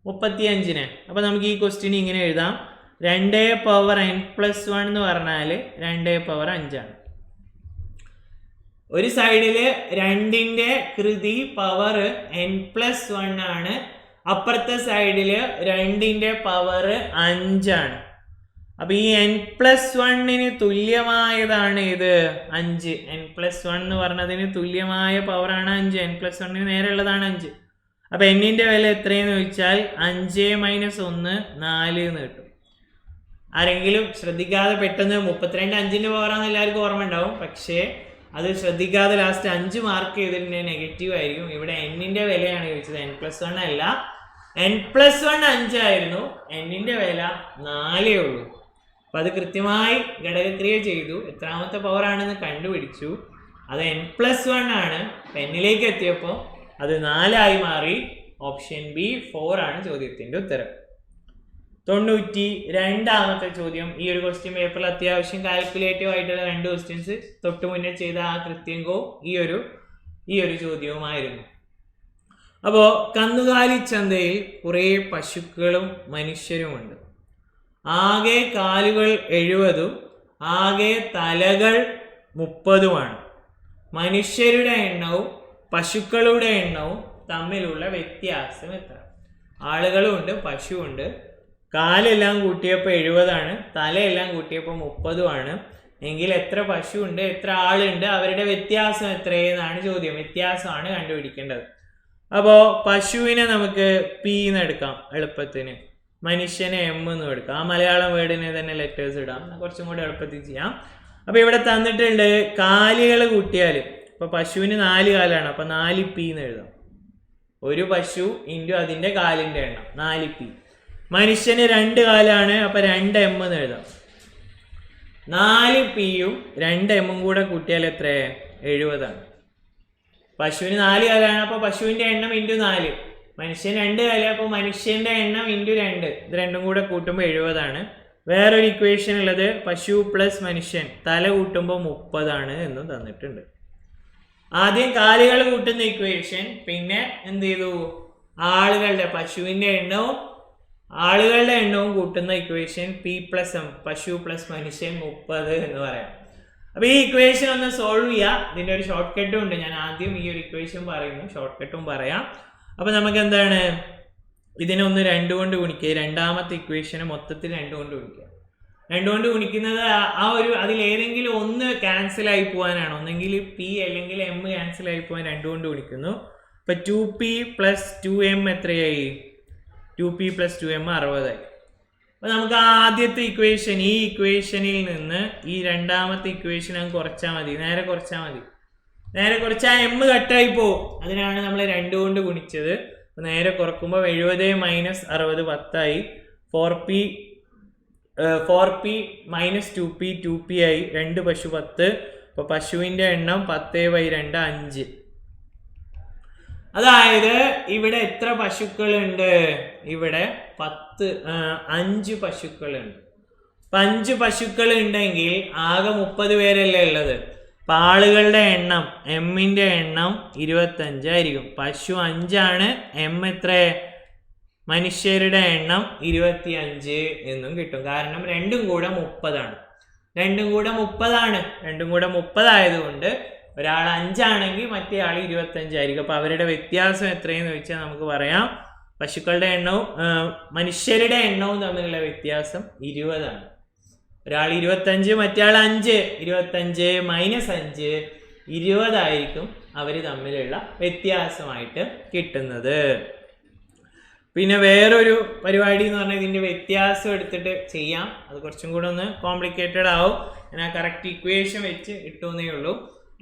35നെ അപ്പൊ നമുക്ക് ഈ ക്വസ്റ്റ്യൻ ഇങ്ങനെ എഴുതാം. 2⁵n+1 എന്ന് പറഞ്ഞാൽ 2⁵ ആണ്. ഒരു സൈഡില് 2ന്റെ കൃതി പവർ n+1 ആണ്. അപ്പുറത്തെ സൈഡില് 2ന്റെ പവർ 5 ആണ്. അപ്പൊ ഈ n+1 തുല്യമായതാണ് ഇത് 5. n+1 എന്ന് പറഞ്ഞതിന് തുല്യമായ പവറാണ് 5. n+1 നേരെ ഉള്ളതാണ് 5. അപ്പൊ n-ന്റെ വില എത്രയെന്ന് ചോദിച്ചാൽ 5 - 1 4 എന്ന് കിട്ടും. ആരെങ്കിലും ശ്രദ്ധിക്കാതെ പെട്ടെന്ന് 32 5ന്റെ പവറാന്ന് എല്ലാവർക്കും ഓർമ്മ ഉണ്ടാവും. പക്ഷേ അത് ശ്രദ്ധിക്കാതെ ലാസ്റ്റ് 5 മാർക്ക് ചെയ്തിട്ടുണ്ടെങ്കിൽ നെഗറ്റീവ് ആയിരിക്കും. ഇവിടെ n-ന്റെ വിലയാണ് ചോദിച്ചത്, n+1 അല്ല. n+1 5 ആയിരുന്നു, n-ന്റെ വില 4 ഉള്ളൂ. അപ്പൊ അത് കൃത്യമായി ഘടകക്രിയ ചെയ്തു. എത്രാമത്തെ പവർ ആണെന്ന് കണ്ടുപിടിച്ചു. അത് n+1 ആണ്. n-ലേക്ക് എത്തിയപ്പോൾ അത് 4 ആയി മാറി. ഓപ്ഷൻ ബി 4 ആണ് ചോദ്യത്തിന്റെ ഉത്തരം. 92ാമത്തെ ചോദ്യം. ഈ ഒരു ക്വസ്റ്റ്യൻ പേപ്പറിൽ അത്യാവശ്യം കാൽക്കുലേറ്റീവ് ആയിട്ടുള്ള 2 ക്വസ്റ്റ്യൻസ് തൊട്ട് മുന്നേ ചെയ്ത ആ കൃത്യങ്കവും ഈ ഒരു ചോദ്യവുമായിരുന്നു. അപ്പോ കന്നുകാലി ചന്തയിൽ കുറെ പശുക്കളും മനുഷ്യരുമുണ്ട്. ആകെ കാലുകൾ 70, ആകെ തലകൾ 30 മനുഷ്യരുടെ എണ്ണവും പശുക്കളുടെ എണ്ണവും തമ്മിലുള്ള വ്യത്യാസം എത്ര? ആളുകളുണ്ട്, പശുവുണ്ട്. കാലെല്ലാം കൂട്ടിയപ്പോൾ 70, തലയെല്ലാം കൂട്ടിയപ്പോൾ 30 എങ്കിൽ എത്ര പശു ഉണ്ട്, എത്ര ആളുണ്ട്, അവരുടെ വ്യത്യാസം എത്രയെന്നാണ് ചോദ്യം. വ്യത്യാസമാണ് കണ്ടുപിടിക്കേണ്ടത്. അപ്പോൾ പശുവിനെ നമുക്ക് പി എന്ന് എടുക്കാം എളുപ്പത്തിന്, മനുഷ്യനെ എം എന്ന് എടുക്കാം. ആ മലയാളം വേർഡിനെ തന്നെ ലെറ്റേഴ്സ് ഇടാം, കുറച്ചും കൂടി എളുപ്പത്തിൽ ചെയ്യാം. അപ്പോൾ ഇവിടെ തന്നിട്ടുണ്ട് കാലുകൾ കൂട്ടിയാൽ. ഇപ്പോൾ പശുവിന് 4 കാലാണ്, അപ്പോൾ 4p എന്ന് എഴുതാം. ഒരു പശു ഇൻറ്റു അതിൻ്റെ കാലിൻ്റെ എണ്ണം 4p. മനുഷ്യന് 2 കാലാണ്, അപ്പോൾ 2m എന്ന് എഴുതാം. 4pയും 2m കൂടെ കൂട്ടിയാൽ എത്ര? 70. പശുവിന് 4 കാലാണ്, അപ്പോൾ പശുവിന്റെ എണ്ണം ഇൻറ്റു 4. മനുഷ്യൻ 2 കാല്, അപ്പോൾ മനുഷ്യന്റെ എണ്ണം ഇൻറ്റു 2. ഇത് രണ്ടും കൂടെ കൂട്ടുമ്പോൾ 70 ആണ്. വേറൊരു ഇക്വേഷൻ ഉള്ളത് പശു പ്ലസ് മനുഷ്യൻ തല കൂട്ടുമ്പോൾ 30 ആണ് എന്നും തന്നിട്ടുണ്ട്. ആദ്യം കാലുകൾ കൂട്ടുന്ന ഇക്വേഷൻ, പിന്നെ എന്ത് ചെയ്തു, ആളുകളുടെ പശുവിന്റെ എണ്ണവും ആളുകളുടെ എണ്ണവും കൂട്ടുന്ന ഇക്വേഷൻ P+M, പശു പ്ലസ് മനുഷ്യൻ 30 എന്ന് പറയാം. അപ്പൊ ഈ ഇക്വേഷൻ ഒന്ന് സോൾവ് ചെയ്യാം. ഇതിന്റെ ഒരു ഷോർട്ട് കട്ടും ഉണ്ട്. ഞാൻ ആദ്യം ഈ ഒരു ഇക്വേഷൻ പറയുന്നു, ഷോർട്ട് കട്ടും പറയാം. അപ്പൊ നമുക്ക് എന്താണ്, ഇതിനെ ഒന്ന് 2 കൊണ്ട് ഗുണിക്കുക. രണ്ടാമത്തെ ഇക്വേഷന് മൊത്തത്തിൽ 2 കൊണ്ട് ഗുണിക്കുക. 2 കൊണ്ട് ഗുണിക്കുന്നത് അതിലേതെങ്കിലും ഒന്ന് ക്യാൻസൽ ആയി പോകാനാണ്. ഒന്നെങ്കിൽ P അല്ലെങ്കിൽ M ക്യാൻസൽ ആയി പോകാൻ 2 കൊണ്ട് ഗുണിക്കുന്നു. അപ്പൊ 2P + 2M എത്രയായി? 2P + 2M 60 ആയി. അപ്പൊ നമുക്ക് ആദ്യത്തെ ഇക്വേഷൻ, ഈ ഇക്വേഷനിൽ നിന്ന് ഈ രണ്ടാമത്തെ ഇക്വേഷൻ അങ്ങ് കുറച്ചാൽ മതി. നേരെ കുറച്ചാൽ M കട്ടായി പോവും. അതിനാണ് നമ്മൾ 2 കൊണ്ട് ഗുണിച്ചത്. നേരെ കുറക്കുമ്പോൾ 70 - 60 10 ആയി. 4P - 2P ആയി. 2 പശു 10. അപ്പൊ പശുവിന്റെ എണ്ണം 10/2 5. അതായത് ഇവിടെ എത്ര പശുക്കളുണ്ട്? ഇവിടെ 5 പശുക്കളുണ്ട്. 5 പശുക്കൾ ഉണ്ടെങ്കിൽ ആകെ 30 പേരല്ലേ ഉള്ളത്. അപ്പൊ ആളുകളുടെ എണ്ണം, എമ്മിന്റെ എണ്ണം 25 ആയിരിക്കും. പശു 5 ആണ്, M എത്ര? മനുഷ്യരുടെ എണ്ണം 25 എന്നും കിട്ടും. കാരണം രണ്ടും കൂടെ 30 ആണ്. രണ്ടും കൂടെ 30 ആയതുകൊണ്ട് ഒരാൾ 5 ആണെങ്കിൽ മറ്റേ ആൾ 25 ആയിരിക്കും. അപ്പൊ അവരുടെ വ്യത്യാസം എത്രയെന്ന് ചോദിച്ചാൽ നമുക്ക് പറയാം, പശുക്കളുടെ എണ്ണവും മനുഷ്യരുടെ എണ്ണവും തമ്മിലുള്ള വ്യത്യാസം 20 ആണ്. ഒരാൾ 25, മറ്റേ ആൾ 5. 25 - 5 20 ആയിരിക്കും അവർ തമ്മിലുള്ള വ്യത്യാസമായിട്ട് കിട്ടുന്നത്. പിന്നെ വേറൊരു പരിപാടി എന്ന് പറഞ്ഞാൽ ഇതിന്റെ വ്യത്യാസം എടുത്തിട്ട് ചെയ്യാം. അത് കുറച്ചും കൂടെ ഒന്ന് കോംപ്ലിക്കേറ്റഡ് ആവും. ഞാൻ ആ കറക്റ്റ് ഇക്വേഷൻ വെച്ച് ഇട്ടുന്നേ ഉള്ളൂ.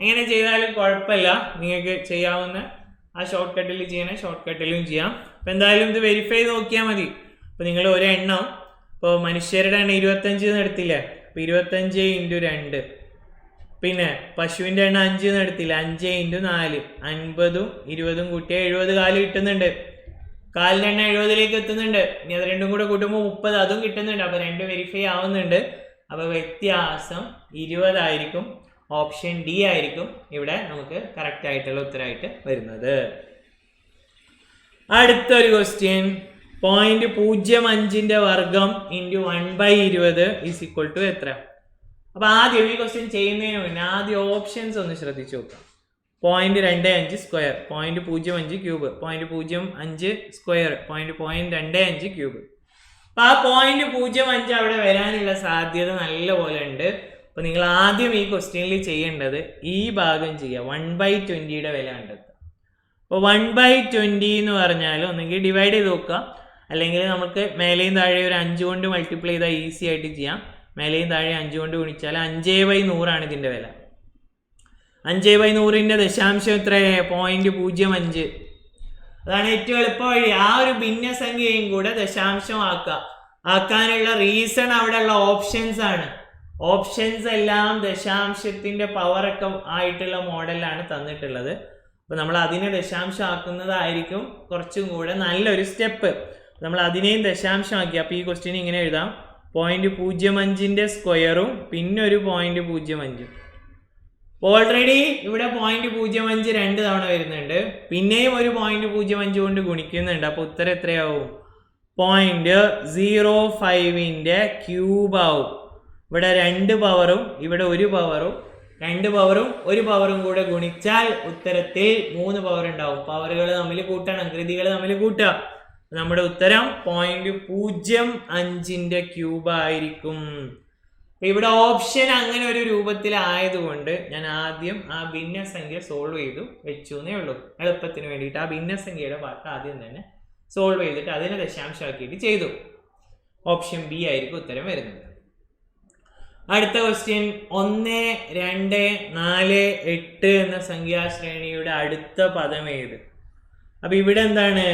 എങ്ങനെ ചെയ്താലും കുഴപ്പമില്ല, നിങ്ങൾക്ക് ചെയ്യാവുന്ന ആ ഷോർട്ട് കട്ടിൽ ചെയ്യണേ ഷോർട്ട് കട്ടിലും ചെയ്യാം. അപ്പം എന്തായാലും ഇത് വെരിഫൈ ചെയ്ത് നോക്കിയാൽ മതി. അപ്പോൾ നിങ്ങൾ ഒരു എണ്ണം, ഇപ്പോൾ മനുഷ്യരുടെ എണ്ണം 25 എന്ന് എടുത്തില്ലേ, അപ്പോൾ 25 × 2. പിന്നെ പശുവിൻ്റെ എണ്ണം 5 എന്ന് എടുത്തില്ല, 5 × 4 50ഉം 20ഉം കൂട്ടിയാൽ 70 കാല് കിട്ടുന്നുണ്ട്. കാലിൻ്റെ എണ്ണം 70ലേക്ക് എത്തുന്നുണ്ട്. ഇനി അത് രണ്ടും കൂടെ കൂട്ടുമ്പോൾ 30 അതും കിട്ടുന്നുണ്ട്. അപ്പോൾ 2 വെരിഫൈ ആവുന്നുണ്ട്. അപ്പോൾ വ്യത്യാസം 20 ആയിരിക്കും. ഓപ്ഷൻ ഡി ആയിരിക്കും ഇവിടെ നമുക്ക് കറക്റ്റ് ആയിട്ടുള്ള ഉത്തരമായിട്ട് വരുന്നത്. അടുത്തൊരു ക്വസ്റ്റ്യൻ, 0.05 വർഗം × 1/20 = എത്ര? അപ്പൊ ആദ്യം ഈ ക്വസ്റ്റ്യൻ ചെയ്യുന്നതിന് മുന്നേ ആദ്യം ഓപ്ഷൻസ് ഒന്ന് ശ്രദ്ധിച്ചു നോക്കാം. 0.25 സ്ക്വയർ, 0.05 ക്യൂബ്, 0.05 സ്ക്വയർ, 0.25 ക്യൂബ്. അപ്പൊ ആ 0.05 അവിടെ വരാനുള്ള സാധ്യത നല്ല പോലെ ഉണ്ട്. അപ്പൊ നിങ്ങൾ ആദ്യം ഈ ക്വസ്റ്റ്യനിൽ ചെയ്യേണ്ടത് ഈ ഭാഗം ചെയ്യുക, 1/20 വില കണ്ടെത്തുക. അപ്പോൾ 1/20 എന്ന് പറഞ്ഞാൽ ഒന്നെങ്കിൽ ഡിവൈഡ് ചെയ്ത് നോക്കുക, അല്ലെങ്കിൽ നമുക്ക് മേലെയും താഴെ ഒരു 5 കൊണ്ട് മൾട്ടിപ്ലൈ ചെയ്താൽ ഈസി ആയിട്ട് ചെയ്യാം. മേലെയും താഴെ 5 കൊണ്ട് ഗുണിച്ചാൽ 5/100 ആണ് ഇതിൻ്റെ വില. 5/100ന്റെ ദശാംശം എത്ര? 0.05. അതാണ് ഏറ്റവും എളുപ്പ വഴി. ആ ഒരു ഭിന്നസംഖ്യയും കൂടെ ദശാംശം ആക്കാനുള്ള റീസൺ അവിടെയുള്ള ഓപ്ഷൻസ് ആണ്. ഓപ്ഷൻസ് എല്ലാം ദശാംശത്തിന്റെ പവറൊക്കെ ആയിട്ടുള്ള മോഡലാണ് തന്നിട്ടുള്ളത്. അപ്പൊ നമ്മൾ അതിനെ ദശാംശം ആക്കുന്നതായിരിക്കും കുറച്ചും കൂടെ നല്ലൊരു സ്റ്റെപ്പ്. നമ്മൾ അതിനെയും ദശാംശമാക്കി. അപ്പൊ ഈ ക്വസ്റ്റ്യൻ ഇങ്ങനെ എഴുതാം, 0.05ന്റെ സ്ക്വയറും പിന്നെ ഒരു 0.05. ഓൾറെഡി ഇവിടെ 0.05 2 തവണ വരുന്നുണ്ട്, പിന്നെയും ഒരു 0.05 കൊണ്ട് ഗുണിക്കുന്നുണ്ട്. അപ്പൊ ഉത്തരം എത്രയാവും? 0.05ന്റെ ക്യൂബ് ആവും. ഇവിടെ 2 പവറും ഇവിടെ 1 പവറും, 2 പവറും 1 പവറും കൂടെ ഗുണിച്ചാൽ ഉത്തരത്തിൽ 3 പവർ ഉണ്ടാവും. പവറുകൾ തമ്മിൽ കൂട്ടണം, കൃതികൾ തമ്മിൽ കൂട്ടുക. നമ്മുടെ ഉത്തരം 0.05ന്റെ ക്യൂബ് ആയിരിക്കും. ഇവിടെ ഓപ്ഷൻ അങ്ങനെ ഒരു രൂപത്തിലായതുകൊണ്ട് ഞാൻ ആദ്യം ആ ഭിന്നസംഖ്യ സോൾവ് ചെയ്തു വെച്ചു എന്നേ ഉള്ളൂ. എളുപ്പത്തിന് വേണ്ടിയിട്ട് ആ ഭിന്നസംഖ്യയുടെ പാർട്ട് ആദ്യം തന്നെ സോൾവ് ചെയ്തിട്ട് അതിനെ ദശാംശമാക്കിയിട്ട് ചെയ്തു. ഓപ്ഷൻ ബി ആയിരിക്കും ഉത്തരം വരുന്നത്. അടുത്ത ക്വസ്റ്റ്യൻ, 1, 2, 4, 8 എന്ന സംഖ്യാശ്രേണിയുടെ അടുത്ത പദം ഏത്? അപ്പൊ ഇവിടെ എന്താണ്?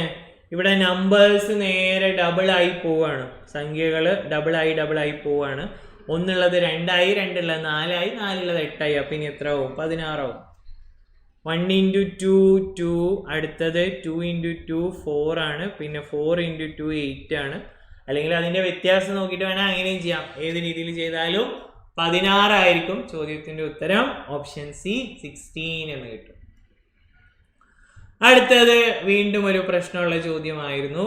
ഇവിടെ നമ്പേഴ്സ് നേരെ ഡബിൾ ആയി പോവാണ്. സംഖ്യകൾ ഡബിൾ ആയി പോവാണ്. 1 ഉള്ളത് 2 ആയി, 2 ഉള്ളത് 4 ആയി, 4 ഉള്ളത് 8 ആയി. അപ്പൊ ഇനി എത്ര ആവും? 16 ആവും. 1 ഇൻറ്റു 2 2, അടുത്തത് 2 ഇൻറ്റു 2 4 ആണ്, പിന്നെ 4 ഇൻറ്റു 2 8 ആണ്. അല്ലെങ്കിൽ അതിൻ്റെ വ്യത്യാസം നോക്കിയിട്ട് വേണം അങ്ങനെയും ചെയ്യാം. ഏത് രീതിയിൽ ചെയ്താലും 16 ആയിരിക്കും. ചോദ്യത്തിൻ്റെ ഉത്തരം ഓപ്ഷൻ സി 16 എന്ന് കിട്ടും. അടുത്തത് വീണ്ടും ഒരു പ്രശ്നമുള്ള ചോദ്യമായിരുന്നു.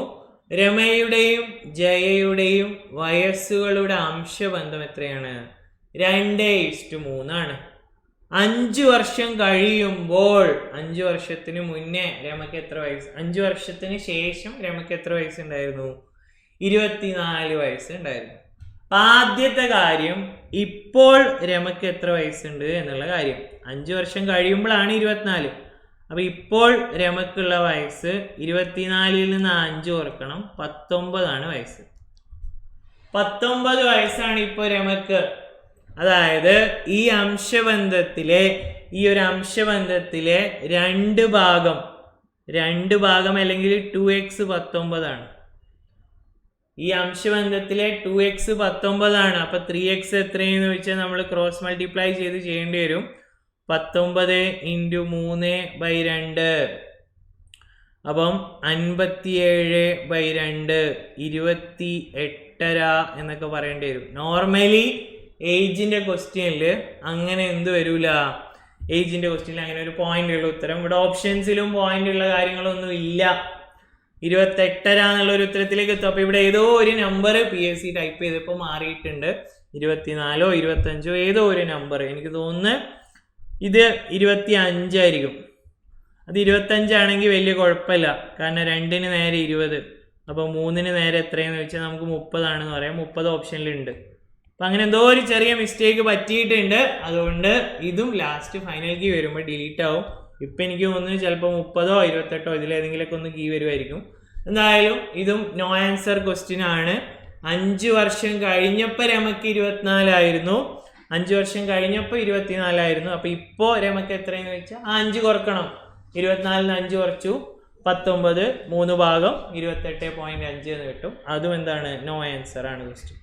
രമയുടെയും ജയയുടെയും വയസ്സുകളുടെ അംശബന്ധം എത്രയാണ്? 2:3 ആണ്. 5 വർഷം കഴിയുമ്പോൾ, 5 വർഷത്തിന് മുന്നേ രമയ്ക്ക് എത്ര വയസ്സ്? 5 വർഷത്തിന് ശേഷം രമയ്ക്ക് എത്ര വയസ്സുണ്ടായിരുന്നു? 24 വയസ്സ് ഉണ്ടായിരുന്നു. ആദ്യത്തെ കാര്യം ഇപ്പോൾ രമയ്ക്ക് എത്ര വയസ്സുണ്ട് എന്നുള്ള കാര്യം. 5 വർഷം കഴിയുമ്പോഴാണ് 24. അപ്പൊ ഇപ്പോൾ രമയ്ക്കുള്ള വയസ്സ് 24-ൽ നിന്ന് 5 കുറക്കണം, 19 ആണ് വയസ്സ്. 19 വയസ്സാണ് ഇപ്പോൾ രമയ്ക്ക്. അതായത് ഈ ഒരു അംശബന്ധത്തിലെ 2 ഭാഗം അല്ലെങ്കിൽ 2x 19 ആണ്. ഈ അംശബന്ധത്തിലെ 2x 19 ആണ്. അപ്പൊ 3x എത്രയെന്ന് വെച്ചാൽ നമ്മൾ ക്രോസ് മൾട്ടിപ്ലൈ ചെയ്ത് ചെയ്യേണ്ടി വരും. 19 ഇൻറ്റു 3/2, അപ്പം 57/2, 28.5 എന്നൊക്കെ പറയേണ്ടി വരും. നോർമലി ഏജിന്റെ ക്വസ്റ്റ്യനിൽ അങ്ങനെ എന്ത് വരൂല, ഏജിന്റെ ക്വസ്റ്റ്യനിൽ അങ്ങനെ ഒരു പോയിന്റ് ഉള്ള ഉത്തരം. ഇവിടെ ഓപ്ഷൻസിലും പോയിന്റ് ഉള്ള കാര്യങ്ങളൊന്നും ഇല്ല. 28.5 എന്നുള്ള ഒരു ഉത്തരത്തിലേക്ക് എത്തും. അപ്പൊ ഇവിടെ ഏതോ ഒരു നമ്പർ PSC ടൈപ്പ് ചെയ്തപ്പോൾ മാറിയിട്ടുണ്ട്. 24 25 ഏതോ ഒരു നമ്പർ. എനിക്ക് തോന്നുന്നു ഇത് 25 ആയിരിക്കും. അത് 25 ആണെങ്കിൽ വലിയ കുഴപ്പമില്ല, കാരണം 2-ന് നേരെ 20, അപ്പൊ 3-ന് നേരെ എത്രയെന്ന് വെച്ചാൽ നമുക്ക് 30 ആണെന്ന് പറയാം. 30 ഓപ്ഷനിലുണ്ട്. അപ്പൊ അങ്ങനെ എന്തോ ഒരു ചെറിയ മിസ്റ്റേക്ക് പറ്റിയിട്ടുണ്ട്. അതുകൊണ്ട് ഇതും ലാസ്റ്റ് ഫൈനൽ കീ വരുമ്പോൾ ഡിലീറ്റ് ആവും. ഇപ്പൊ എനിക്ക് തോന്നുന്നു ചിലപ്പോൾ 30-ഓ 28-ഓ ഇതിലേതെങ്കിലുമൊക്കെ ഒന്ന് കീ വരുമായിരിക്കും. എന്തായാലും ഇതും നോ ആൻസർ ക്വസ്റ്റ്യൻ ആണ്. 5 വർഷം കഴിഞ്ഞപ്പോൾ രമയ്ക്ക് 24 ആയിരുന്നു, 5 വർഷം കഴിഞ്ഞപ്പോൾ 24 ആയിരുന്നു. അപ്പൊ ഇപ്പോ രമയ്ക്ക് എത്രയെന്ന് വെച്ചാൽ 5 കുറക്കണം. 24-ന് 5 കുറച്ചു 19, 3 ഭാഗം 28.5 എന്ന് കിട്ടും. അതും എന്താണ്? നോ ആൻസർ ആണ് ക്വസ്റ്റ്യൻ.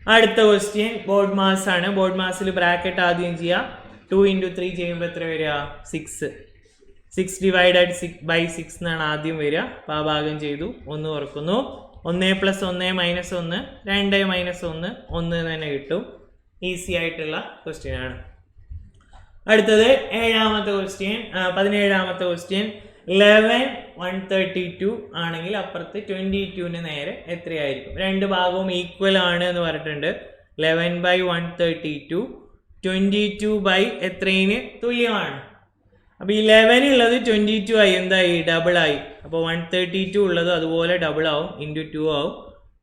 അടുത്ത ക്വസ്റ്റ്യൻ ബോർഡ് മാസ് ആണ്. ബോർഡ് മാസിൽ ബ്രാക്കറ്റ് ആദ്യം ചെയ്യാം. 2 ഇൻറ്റു 3 ചെയ്യുമ്പോൾ എത്ര വരിക? 6. 6 ഡിവൈഡഡ് 6/6 എന്നാണ് ആദ്യം വരിക. അപ്പോൾ ആ ഭാഗം ചെയ്തു, 1 കുറക്കുന്നു. 1 + 1 - 1 2 - 1 1 തന്നെ കിട്ടും. ഈസി ആയിട്ടുള്ള ക്വസ്റ്റ്യൻ ആണ്. അടുത്തത് 7ാമത്തെ ക്വസ്റ്റ്യൻ, 17ാമത്തെ ക്വസ്റ്റ്യൻ. 11 132 ആണെങ്കിൽ അപ്പുറത്ത് 22-ന് നേരെ എത്രയായിരിക്കും? 2 ഭാഗവും ഈക്വൽ ആണ് എന്ന് പറഞ്ഞിട്ടുണ്ട്. 11/132 22 എത്രയിന് തുല്യമാണ്? അപ്പൊ 11 ഉള്ളത് 22 ആയി, എന്തായി? ഡബിൾ ആയി. അപ്പോൾ 132 ഉള്ളത് അതുപോലെ ഡബിൾ ആവും, ഇൻറ്റു 2 ആവും,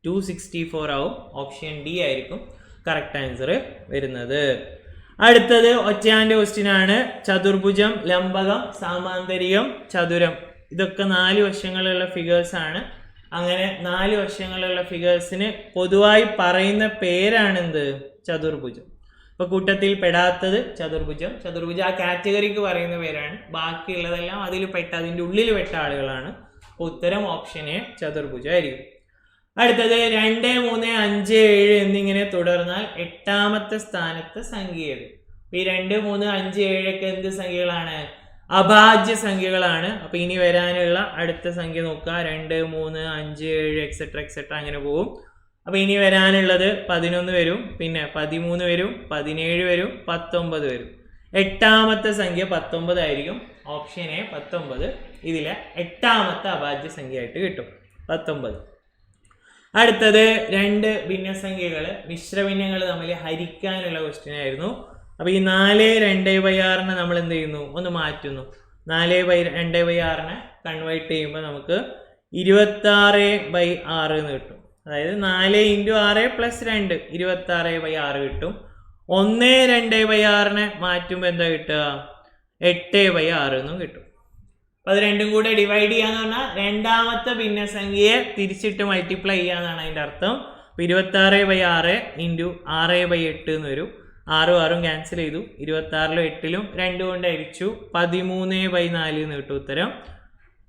264 ആവും. ഓപ്ഷൻ ഡി ആയിരിക്കും കറക്റ്റ് ആൻസർ വരുന്നത്. അടുത്തത് ഒറ്റയാന്റെ ക്വസ്റ്റ്യൻ ആണ്. ചതുർഭുജം, ലംബകം, സാമാന്തരികം, ചതുരം, ഇതൊക്കെ 4 വശങ്ങളുള്ള ഫിഗേഴ്സ് ആണ്. അങ്ങനെ 4 വശങ്ങളുള്ള ഫിഗേഴ്സിന് പൊതുവായി പറയുന്ന പേരാണെന്ത്? ചതുർഭുജം. ഇപ്പൊ കൂട്ടത്തിൽ പെടാത്തത് ചതുർഭുജം. ചതുർഭുജം ആ കാറ്റഗറിക്ക് പറയുന്ന പേരാണ്. ബാക്കിയുള്ളതെല്ലാം അതിൽ പെട്ട, അതിൻ്റെ ഉള്ളിൽ പെട്ട ആളുകളാണ്. ഉത്തരം ഓപ്ഷൻ എ ചതുർഭുജം ആയിരിക്കും. അടുത്തത് 2 3 5 7 എന്നിങ്ങനെ തുടർന്നാൽ 8ാമത്തെ സ്ഥാനത്ത് സംഖ്യ ഏത്? ഈ 2 3 5 7 ഒക്കെ എന്ത് സംഖ്യകളാണ്? അഭാജ്യ സംഖ്യകളാണ്. അപ്പൊ ഇനി വരാനുള്ള അടുത്ത സംഖ്യ നോക്കുക. 2 3 5 7 എക്സെട്ര അങ്ങനെ പോകും. അപ്പൊ ഇനി വരാനുള്ളത് 11 വരും, പിന്നെ 13 വരും, 17 വരും, 19 വരും. 8ാമത്തെ സംഖ്യ 19 ആയിരിക്കും. ഓപ്ഷൻ എ 19 ഇതിലെ 8ാമത്തെ അഭാജ്യ സംഖ്യ ആയിട്ട് കിട്ടും, 19. അടുത്തത് 2 ഭിന്നസംഖ്യകൾ, മിശ്രഭിന്നങ്ങൾ തമ്മിൽ ഹരിക്കാനുള്ള ക്വസ്റ്റ്യൻ ആയിരുന്നു. അപ്പൊ ഈ 4/2/6 നമ്മൾ എന്ത് ചെയ്യുന്നു? ഒന്ന് മാറ്റുന്നു. 4/2/6 കൺവേർട്ട് ചെയ്യുമ്പോൾ നമുക്ക് 26/6 എന്ന് കിട്ടും. അതായത് 4 × 6 + 2 26/6 കിട്ടും. 1/2/6 മാറ്റുമ്പോൾ എന്താ കിട്ടുക? 8/6 എന്നും കിട്ടും. അപ്പൊ അത് രണ്ടും കൂടെ ഡിവൈഡ് ചെയ്യാന്ന് പറഞ്ഞാൽ 2ാമത്തെ ഭിന്നസംഖ്യയെ തിരിച്ചിട്ട് മൾട്ടിപ്ലൈ ചെയ്യാന്നാണ് അതിന്റെ അർത്ഥം. 26/6 × 6/8 എന്ന് വരും. 6ഉം 6ഉം ക്യാൻസൽ ചെയ്തു. 26-ലും 8-ലും 2 കൊണ്ട് ഹരിച്ചു, 13/4 എന്ന് കിട്ടും ഉത്തരം.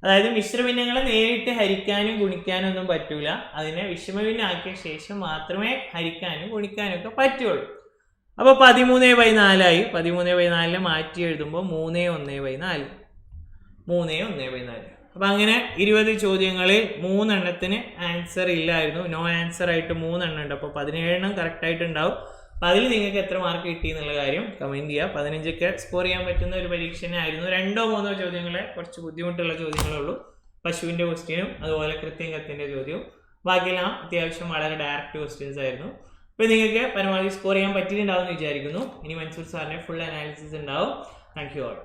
അതായത് മിശ്രഭിന്നങ്ങളെ നേരിട്ട് ഹരിക്കാനും ഗുണിക്കാനും ഒന്നും പറ്റൂല. അതിനെ വിഷമഭിന്നം ആക്കിയ ശേഷം മാത്രമേ ഹരിക്കാനും ഗുണിക്കാനും ഒക്കെ പറ്റുള്ളൂ. അപ്പോൾ 13/4 13/4 മാറ്റി എഴുതുമ്പോൾ 3/1/4 3/1/4. അപ്പോൾ അങ്ങനെ 20 ചോദ്യങ്ങളിൽ 3 എണ്ണത്തിന് ആൻസർ ഇല്ലായിരുന്നു, നോ ആൻസർ ആയിട്ട് 3 എണ്ണം ഉണ്ട്. അപ്പോൾ 17 എണ്ണം കറക്റ്റായിട്ട് ഉണ്ടാവും. അപ്പോൾ അതിൽ നിങ്ങൾക്ക് എത്ര മാർക്ക് കിട്ടി എന്നുള്ള കാര്യം കമൻറ്റ് ചെയ്യുക. 15ഒക്കെ സ്കോർ ചെയ്യാൻ പറ്റുന്ന ഒരു പരീക്ഷ ആയിരുന്നു. 2 or 3 ചോദ്യങ്ങളെ കുറച്ച് ബുദ്ധിമുട്ടുള്ള ചോദ്യങ്ങളേ ഉള്ളൂ. പശുവിൻ്റെ ക്വസ്റ്റ്യനും അതുപോലെ കൃത്യം കത്തിൻ്റെ ചോദ്യവും, ബാക്കിയെല്ലാം അത്യാവശ്യം വളരെ ഡയറക്റ്റ് ക്വസ്റ്റ്യൻസ് ആയിരുന്നു. അപ്പോൾ നിങ്ങൾക്ക് പരമാവധി സ്കോർ ചെയ്യാൻ പറ്റിയിട്ടുണ്ടാവും എന്ന് വിചാരിക്കുന്നു. ഇനി മൻസൂർ സാറിൻ്റെ ഫുൾ അനാലിസിസ് ഉണ്ടാവും. Thank you all.